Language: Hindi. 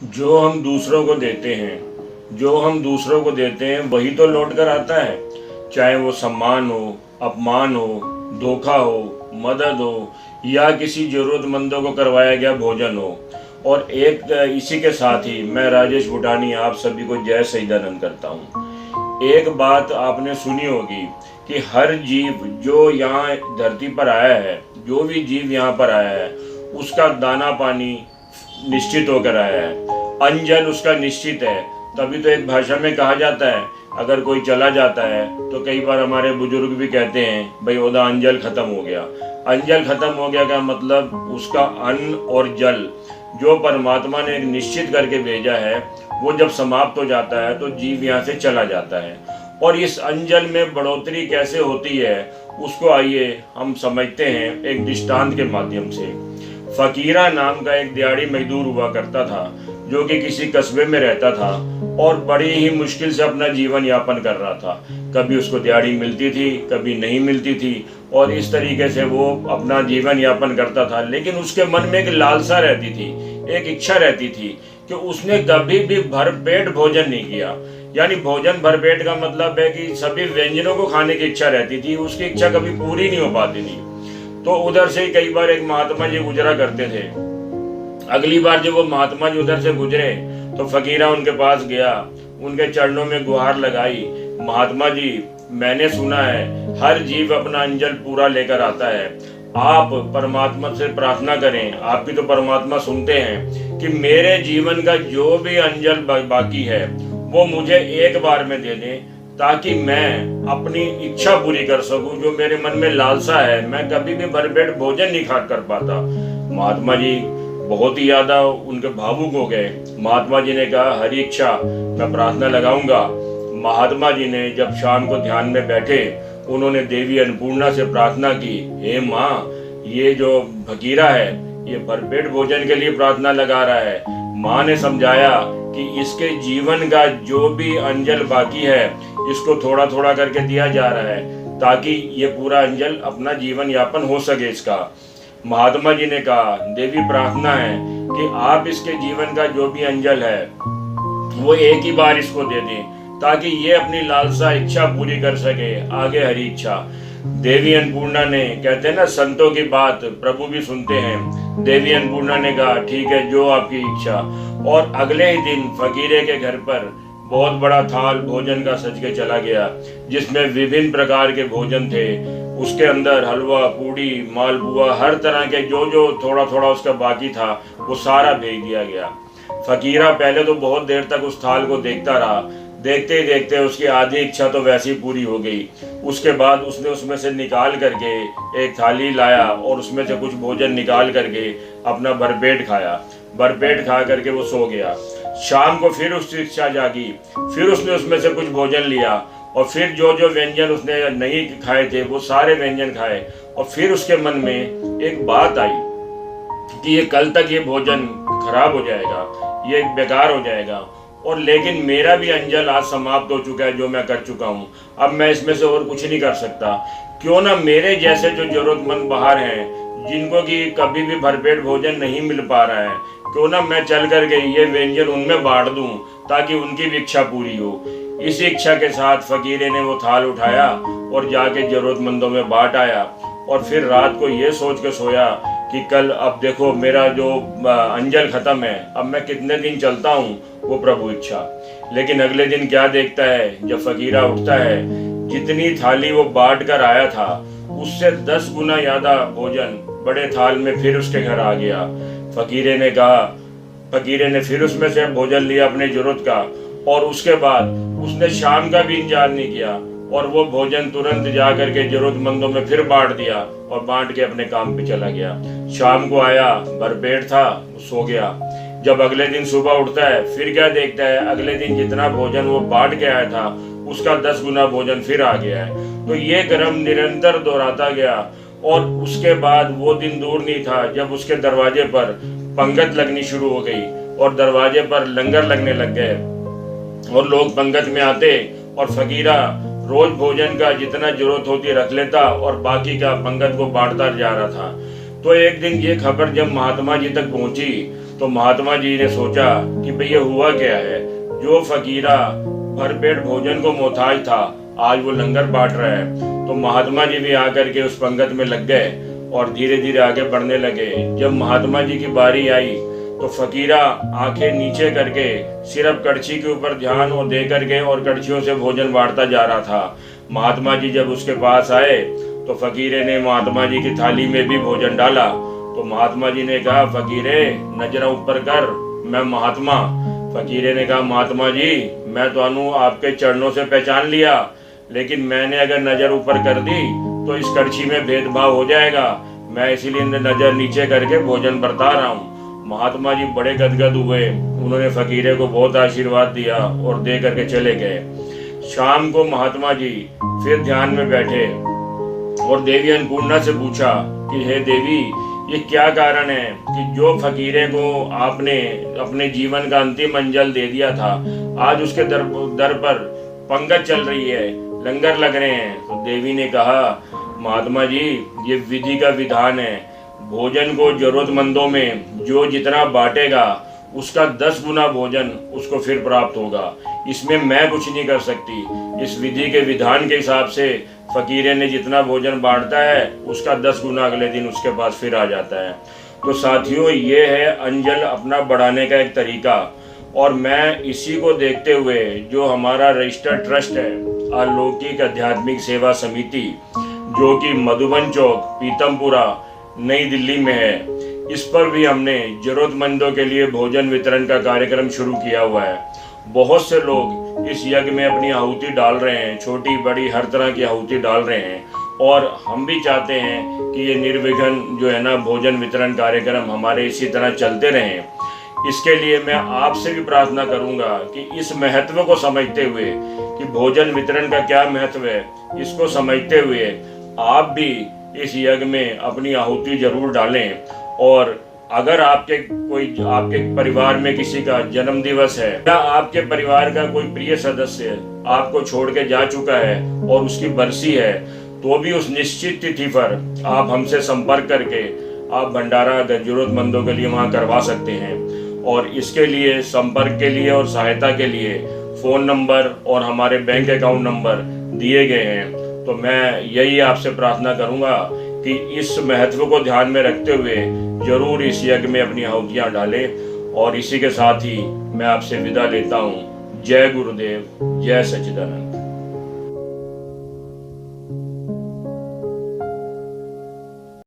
जो हम दूसरों को देते हैं वही तो लौट कर आता है। चाहे वो सम्मान हो, अपमान हो, धोखा हो, मदद हो या किसी जरूरतमंदों को करवाया गया भोजन हो। और एक इसी के साथ ही मैं राजेश भूटानी आप सभी को जय सच्चिदानंद करता हूँ। एक बात आपने सुनी होगी कि हर जीव जो यहाँ धरती पर आया है, जो भी जीव यहाँ पर आया है, उसका दाना पानी निश्चित होकर आया है, अंजल उसका निश्चित है। तभी तो एक भाषा में कहा जाता है, अगर कोई चला जाता है तो कई बार हमारे बुजुर्ग भी कहते हैं भाई ओदा अंजल खत्म हो गया। अंजल खत्म हो गया का मतलब उसका अन्न और जल जो परमात्मा ने एक निश्चित करके भेजा है वो जब समाप्त हो जाता है तो जीव यहाँ से चला जाता है। और इस अंजल में बढ़ोतरी कैसे होती है उसको आइए हम समझते हैं एक दृष्टांत के माध्यम से। फकीरा नाम का एक दिहाड़ी मजदूर हुआ करता था जो कि किसी कस्बे में रहता था और बड़ी ही मुश्किल से अपना जीवन यापन कर रहा था। कभी उसको दिहाड़ी मिलती थी, कभी नहीं मिलती थी और इस तरीके से वो अपना जीवन यापन करता था। लेकिन उसके मन में एक लालसा रहती थी, एक इच्छा रहती थी कि उसने कभी भी भरपेट भोजन नहीं किया। यानी भोजन भरपेट का मतलब है कि सभी व्यंजनों को खाने की इच्छा रहती थी, उसकी इच्छा कभी पूरी नहीं हो पाती थी। तो उधर से ही कई बार एक महात्मा जी गुजरा करते थे। अगली बार जब वो महात्मा जी उधर से गुजरे तो फकीरा उनके पास गया, उनके चरणों में गुहार लगाई, महात्मा जी मैंने सुना है हर जीव अपना अंजल पूरा लेकर आता है, आप परमात्मा से प्रार्थना करें, आपकी तो परमात्मा सुनते हैं कि मेरे जीवन का जो भी अंजल बाकी है वो मुझे एक बार में दे दें ताकि मैं अपनी इच्छा पूरी कर सकूं। जो मेरे मन में लालसा है, मैं कभी भी भरपेट भोजन नहीं खा कर पाता। महात्मा जी बहुत ही ज्यादा उनके भावुक हो गए। महात्मा जी ने कहा हरी इच्छा मैं प्रार्थना लगाऊंगा। महात्मा जी ने जब शाम को ध्यान में बैठे उन्होंने देवी अन्नपूर्णा से प्रार्थना की, हे माँ ये जो फकीरा है ये भरपेट भोजन के लिए प्रार्थना लगा रहा है। माँ ने समझाया कि इसके जीवन का जो भी अंजल बाकी है इसको थोड़ा थोड़ा करके दिया जा रहा है ताकि ये पूरा अंजल अपना जीवन यापन हो सके इसका। महात्मा जी ने कहा देवी प्रार्थना है कि आप इसके जीवन का जो भी अंजल है वो एक ही बार इसको दे दें ताकि ये अपनी लालसा इच्छा पूरी कर सके, आगे हरी इच्छा। देवी अन्नपूर्णा ने, कहते हैं ना संतों की बात प्रभु भी सुनते हैं, देवी अन्नपूर्णा ने कहा ठीक है जो आपकी इच्छा। और अगले ही दिन फकीरे के घर पर बहुत बड़ा थाल भोजन का सज के चला गया जिसमें विभिन्न प्रकार के भोजन थे। उसके अंदर हलवा, पूड़ी, मालपुआ, हर तरह के जो जो थोड़ा थोड़ा उसका बाकी था वो सारा भेज दिया गया। फकीरा पहले तो बहुत देर तक उस थाल को देखता रहा, देखते ही देखते उसकी आधी इच्छा तो वैसी पूरी हो गई। उसके बाद उसने उसमें से निकाल करके एक थाली लाया और उसमें से कुछ भोजन निकाल करके अपना भरपेट खाया। भरपेट खा करके वो सो गया। शाम को फिर उसकी इच्छा जागी, फिर उसने उसमें से कुछ भोजन लिया और फिर जो जो व्यंजन उसने नहीं खाए थे वो सारे व्यंजन खाए। और फिर उसके मन में एक बात आई कि ये कल तक ये भोजन खराब हो जाएगा, ये बेकार हो जाएगा और लेकिन मेरा भी अंजल आज समाप्त हो चुका है जो मैं कर चुका हूँ, अब मैं इसमें से और कुछ नहीं कर सकता। क्यों ना मेरे जैसे जो जरूरतमंद बाहर हैं जिनको कि कभी भी भरपेट भोजन नहीं मिल पा रहा है, क्यों ना मैं चल करके ये व्यंजन उनमें बांट दूं ताकि उनकी भी इच्छा पूरी हो। इस इच्छा के साथ फकीरे ने वो थाल उठाया और जाके जरूरतमंदों में बांट आया और फिर रात को ये सोच के सोया कि कल अब देखो मेरा जो अंजल खत्म है, अब मैं कितने दिन चलता हूँ वो प्रभु इच्छा। लेकिन अगले दिन क्या देखता है, जब फकीरा उठता है जितनी थाली वो बांट कर आया था उससे 10 गुना ज्यादा भोजन बड़े थाल में फिर उसके घर आ गया। फकीरे ने फिर उसमें से भोजन लिया अपने जरूरत का और उसके बाद उसने शाम का भी इंतजार नहीं किया और वो भोजन तुरंत जा करके जरूरतमंदों में फिर बांट दिया और बांट के अपने काम पे चला गया। शाम को आया, भरपेट था, सो गया। जब अगले दिन सुबह उठता है फिर क्या देखता है, अगले दिन जितना भोजन वो बांट के आया था उसका 10 गुना भोजन फिर आ गया है। तो ये क्रम निरंतर दोहराता गया और उसके बाद वो दिन दूर नहीं था जब उसके दरवाजे पर पंगत लगनी शुरू हो गई और दरवाजे पर लंगर लगने लग गए और लोग पंगत में आते और फकीरा रोज भोजन का जितना जरूरत होती रख लेता और बाकी का पंगत को बांटता जा रहा था। तो एक दिन ये खबर जब महात्मा जी तक पहुंची तो महात्मा जी ने सोचा कि भाई ये हुआ क्या है। जो फकीरा भरपेट भोजन को मोहताज था, आज वो लंगर बांट रहा है। तो महात्मा जी भी आकर के उस पंगत में लग गए और धीरे धीरे आगे बढ़ने लगे। जब महात्मा जी की बारी आई तो फकीरा आंखें नीचे करके सिर्फ कड़छी के ऊपर ध्यान और दे करके और कड़छियों से भोजन बांटता जा रहा था। महात्मा जी जब उसके पास आए तो फकीरे ने महात्मा जी की थाली में भी भोजन डाला। तो महात्मा जी ने कहा, फकीरे नजर ऊपर कर, मैं महात्मा। फकीरे ने कहा, महात्मा जी मैं तो आपके चरणों से पहचान लिया, लेकिन मैंने अगर नजर ऊपर कर दी तो इस कड़छी में भेदभाव हो जाएगा, मैं इसीलिए नजर नीचे करके भोजन बरता रहा हूँ। महात्मा जी बड़े गदगद हुए, उन्होंने फकीरे को बहुत आशीर्वाद दिया और दे करके चले गए। शाम को महात्मा जी फिर ध्यान में बैठे और देवी अन्नपूर्णा से पूछा कि हे देवी, ये क्या कारण है कि जो फकीरे को आपने अपने जीवन का अंतिम मंजिल दे दिया था, आज उसके दर पर पंगत चल रही है, लंगर लग रहे हैं। तो देवी ने कहा, महात्मा जी ये विधि का विधान है, भोजन को जरूरतमंदों में जो जितना बांटेगा उसका 10 गुना भोजन उसको फिर प्राप्त होगा, इसमें मैं कुछ नहीं कर सकती। इस विधि के विधान के हिसाब से फकीरे ने जितना भोजन बांटता है उसका 10 गुना अगले दिन उसके पास फिर आ जाता है। तो साथियों, ये है अंजल अपना बढ़ाने का एक तरीका। और मैं इसी को देखते हुए जो हमारा रजिस्टर्ड ट्रस्ट है अलौकिक आध्यात्मिक सेवा समिति, जो कि मधुबन चौक पीतमपुरा नई दिल्ली में है, इस पर भी हमने जरूरतमंदों के लिए भोजन वितरण का कार्यक्रम शुरू किया हुआ है। बहुत से लोग इस यज्ञ में अपनी आहुति डाल रहे हैं, छोटी बड़ी हर तरह की आहुति डाल रहे हैं, और हम भी चाहते हैं कि ये निर्विघ्न जो है ना भोजन वितरण कार्यक्रम हमारे इसी तरह चलते रहें। इसके लिए मैं आपसे भी प्रार्थना करूंगा कि इस महत्व को समझते हुए कि भोजन वितरण का क्या महत्व है, इसको समझते हुए आप भी इस यज्ञ में अपनी आहुति जरूर डालें। और अगर आपके परिवार में किसी का जन्म दिवस है या आपके परिवार का कोई प्रिय सदस्य आपको छोड़ के जा चुका है और उसकी बरसी है, तो भी उस निश्चित तिथि पर आप हमसे संपर्क करके आप भंडारा जरूरतमंदों के लिए वहाँ करवा सकते हैं। और इसके लिए संपर्क के लिए और सहायता के लिए फ़ोन नंबर और हमारे बैंक अकाउंट नंबर दिए गए हैं। तो मैं यही आपसे प्रार्थना करूंगा कि इस महत्व को ध्यान में रखते हुए जरूर इस यज्ञ में अपनी आहुतियाँ डालें। और इसी के साथ ही मैं आपसे विदा लेता हूँ। जय गुरुदेव, जय सच्चिदानंद।